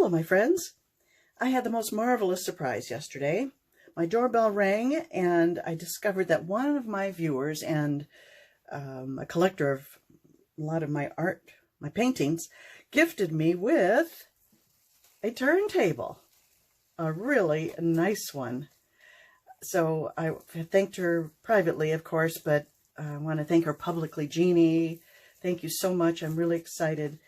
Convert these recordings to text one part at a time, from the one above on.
Hello, my friends. I had the most marvelous surprise yesterday. My doorbell rang, and I discovered that one of my viewers and a collector of a lot of my art, my paintings, gifted me with a turntable, a really nice one. So I thanked her privately, of course, but I want to thank her publicly. Jeannie, thank you so much. I'm really excited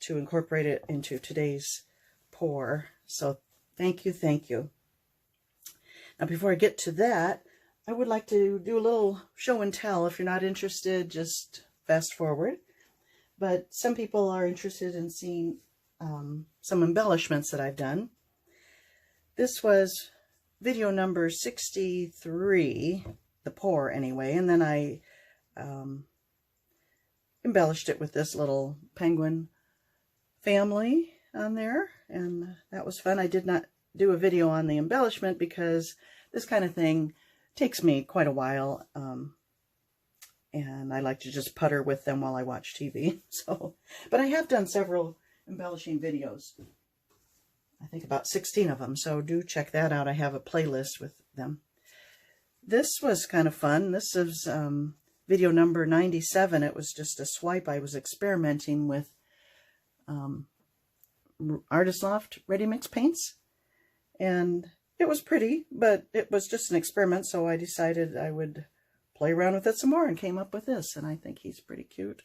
to incorporate it into today's pour. So thank you, thank you. Now, before I get to that, I would like to do a little show and tell. If you're not interested, just fast forward. But some people are interested in seeing some embellishments that I've done. This was video number 63, the pour anyway, and then I embellished it with this little penguin family on there, and that was fun. I did not do a video on the embellishment because this kind of thing takes me quite a while, and I like to just putter with them while I watch TV. So, but I have done several embellishing videos. I think about 16 of them, so do check that out. I have a playlist with them. This was kind of fun. This is video number 97. It was just a swipe. I was experimenting with Artist Loft Ready Mix paints, and it was pretty, but it was just an experiment, so I decided I would play around with it some more and came up with this, and I think he's pretty cute.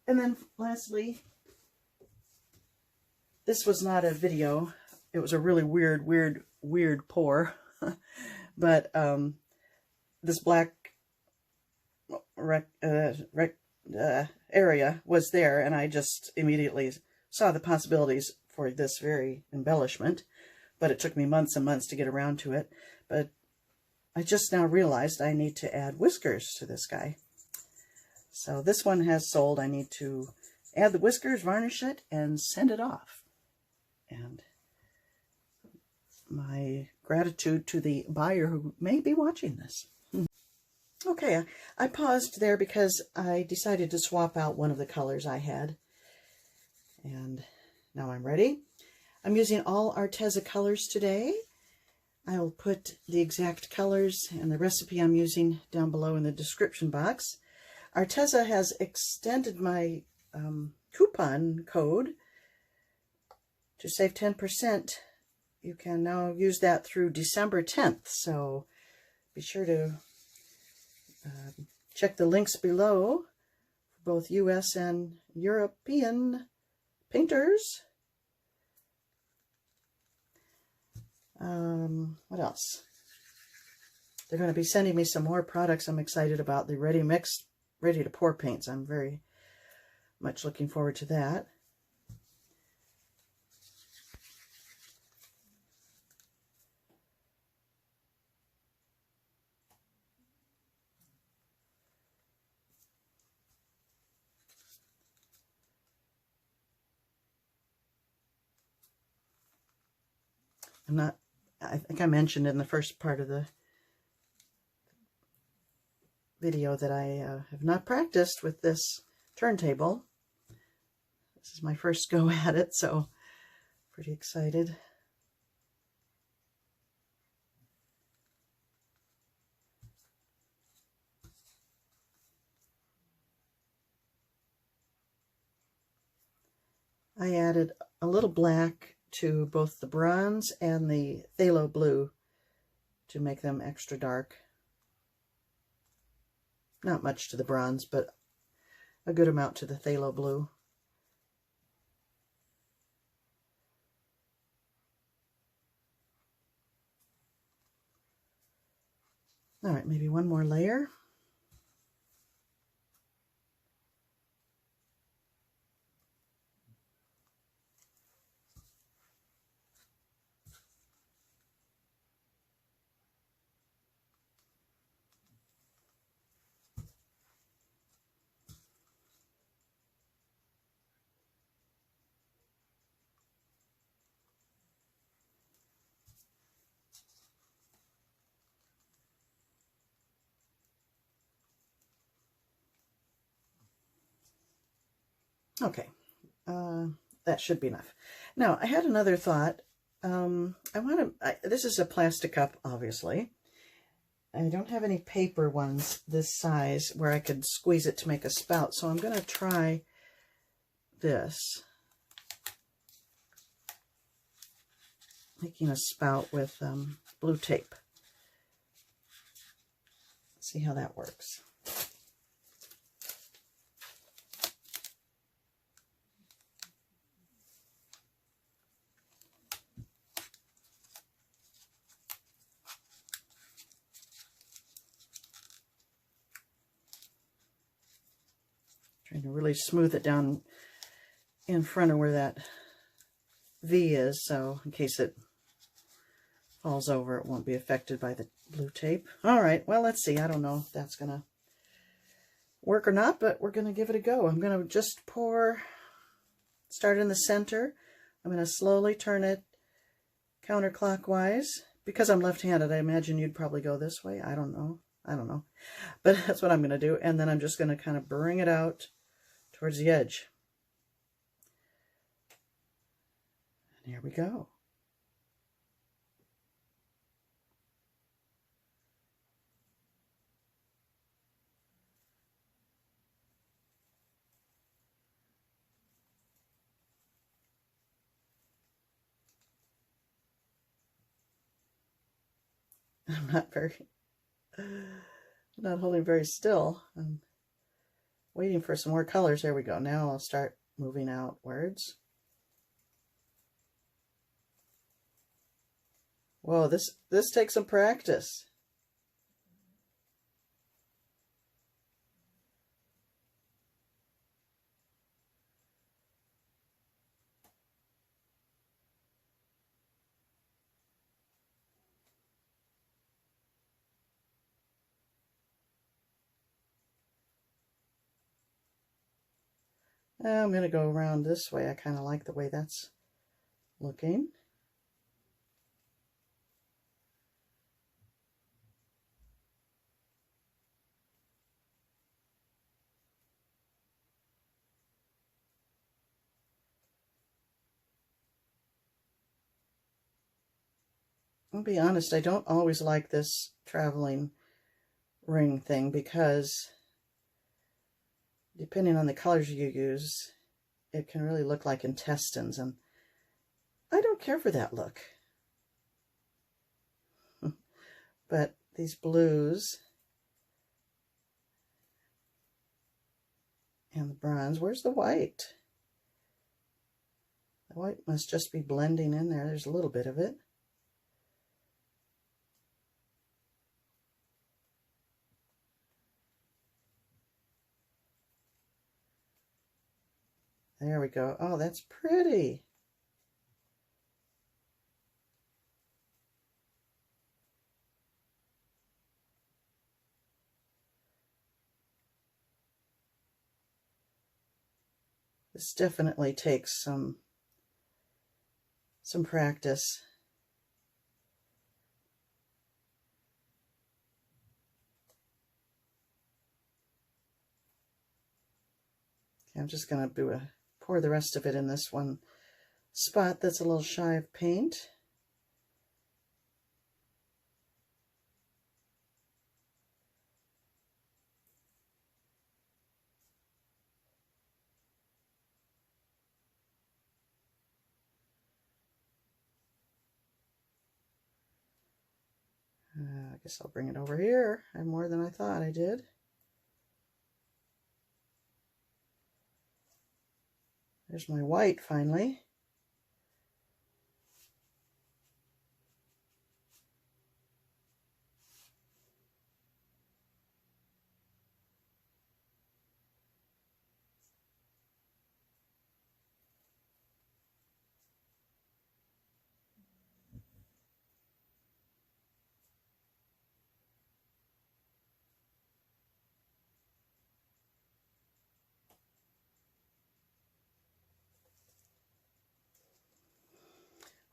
And then lastly, this was not a video. It was a really weird pour. But this black area was there, and I just immediately saw the possibilities for this very embellishment. But it took me months and months to get around to it. But I just now realized I need to add whiskers to this guy. So this one has sold. I need to add the whiskers, varnish it, and send it off. And my gratitude to the buyer who may be watching this. Okay, I paused there because I decided to swap out one of the colors I had. And now I'm ready. I'm using all Arteza colors today. I'll put the exact colors and the recipe I'm using down below in the description box. Arteza has extended my coupon code to save 10%. You can now use that through December 10th. So be sure to check the links below for both US and European painters. What else? They're going to be sending me some more products. I'm excited about the ready mix, ready to pour paints. I'm very much looking forward to that. I think I mentioned in the first part of the video that I have not practiced with this turntable. This is my first go at it, so pretty excited. I added a little black to both the bronze and the Phthalo Blue to make them extra dark. Not much to the bronze, but a good amount to the Phthalo Blue. All right, maybe one more layer. Okay, that should be enough. Now, I had another thought. This is a plastic cup, obviously. I don't have any paper ones this size where I could squeeze it to make a spout, so I'm going to try this. Making a spout with blue tape. See how that works. Trying to really smooth it down in front of where that V is, so in case it falls over, it won't be affected by the blue tape. All right, well, let's see. I don't know if that's going to work or not, but we're going to give it a go. I'm going to just start in the center. I'm going to slowly turn it counterclockwise. Because I'm left-handed, I imagine you'd probably go this way. I don't know. But that's what I'm going to do. And then I'm just going to kind of bring it out towards the edge. And here we go. I'm not holding very still. I'm waiting for some more colors. There we go. Now I'll start moving outwards. Whoa, this takes some practice. I'm going to go around this way. I kind of like the way that's looking. I'll be honest, I don't always like this traveling ring thing because depending on the colors you use, it can really look like intestines, and I don't care for that look. But these blues and the bronze, where's the white? The white must just be blending in there. There's a little bit of it. There we go. Oh, that's pretty. This definitely takes some practice. Okay, I'm just going to pour the rest of it in this one spot that's a little shy of paint. I guess I'll bring it over here. I have more than I thought I did. There's my white finally.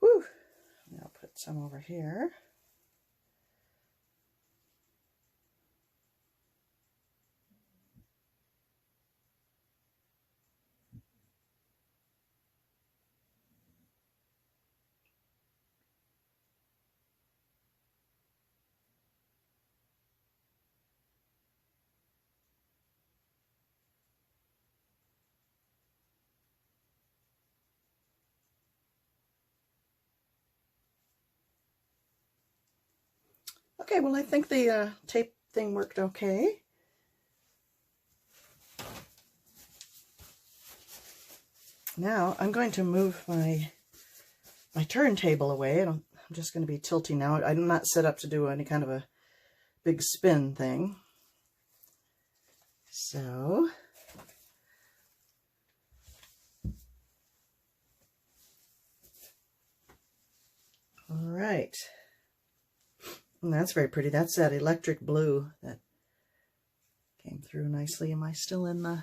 Whew. I'll put some over here. Okay, well, I think the tape thing worked okay. Now I'm going to move my turntable away. I'm just going to be tilting now. I'm not set up to do any kind of a big spin thing. So all right. And that's very pretty. That's that electric blue that came through nicely. Am I still in the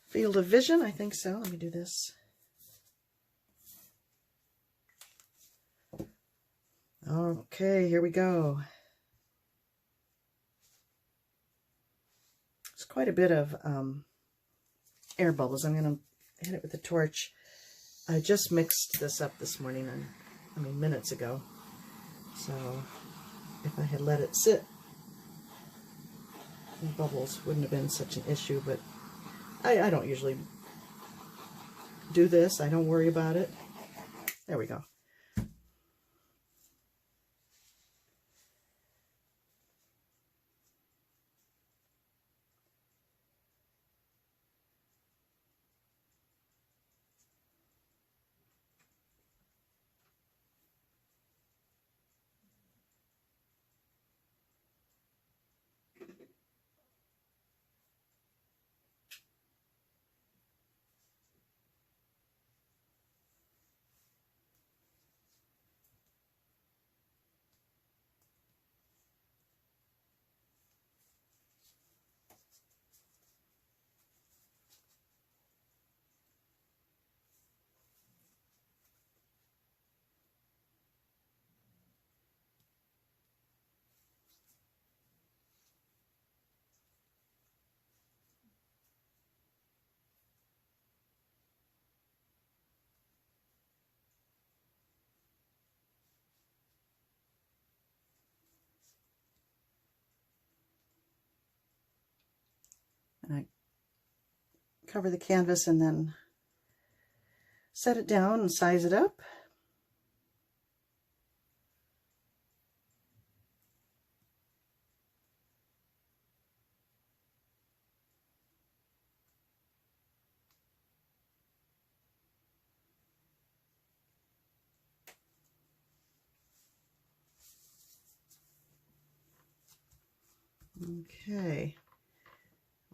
field of vision? I think so. Let me do this. Okay, here we go. It's quite a bit of air bubbles. I'm going to hit it with a torch. I just mixed this up this morning, minutes ago. So if I had let it sit, the bubbles wouldn't have been such an issue, but I don't usually do this. I don't worry about it. There we go. And I cover the canvas and then set it down and size it up. Okay,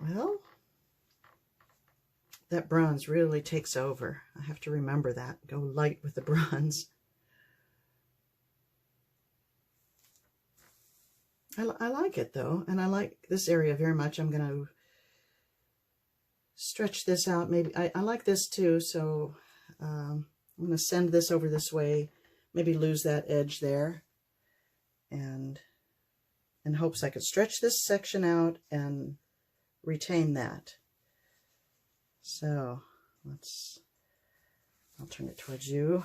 well, that bronze really takes over. I have to remember that. Go light with the bronze. I like it though, and I like this area very much. I'm going to stretch this out. Maybe I like this too, so I'm going to send this over this way, maybe lose that edge there, and in hopes I could stretch this section out and retain that. So I'll turn it towards you.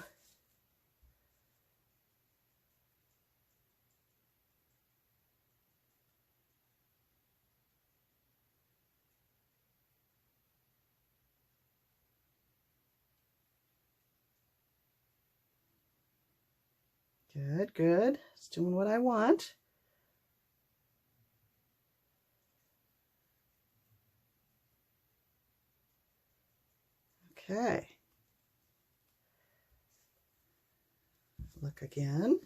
Good, good. It's doing what I want. Okay. Look again.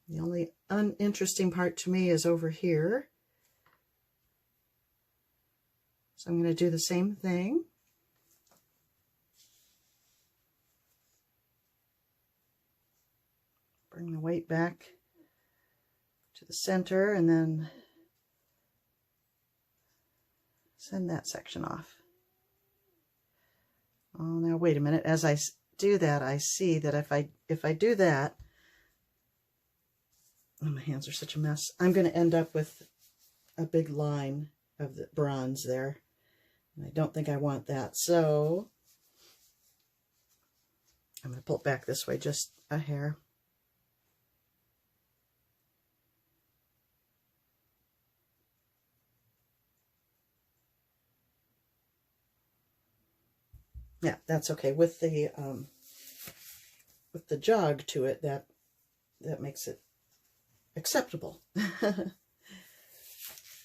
The only uninteresting part to me is over here. So I'm going to do the same thing. Bring the weight back to the center and then send that section off. Oh, now wait a minute. As I do that, I see that if I do that, oh, my hands are such a mess. I'm going to end up with a big line of the bronze there. And I don't think I want that. So I'm going to pull it back this way just a hair. Yeah, that's okay. With the jog to it, that makes it acceptable.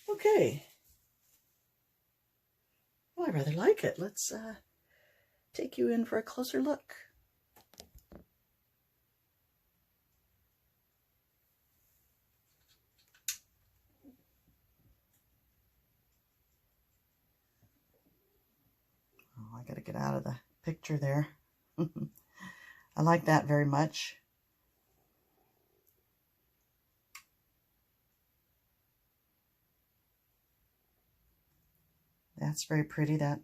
Okay. Well, I rather like it. Let's take you in for a closer look. Oh, I gotta get out of the picture there. I like that very much. That's very pretty, that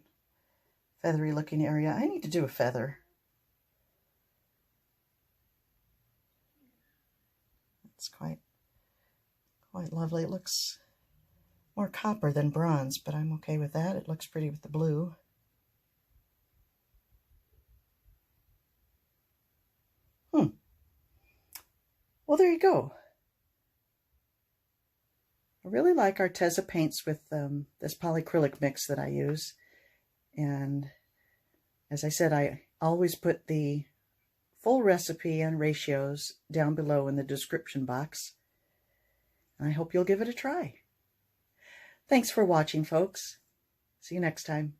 feathery looking area. I need to do a feather. It's quite lovely. It looks more copper than bronze, but I'm okay with that. It looks pretty with the blue. Well, there you go. I really like Arteza paints with this polycrylic mix that I use. And as I said, I always put the full recipe and ratios down below in the description box. And I hope you'll give it a try. Thanks for watching, folks. See you next time.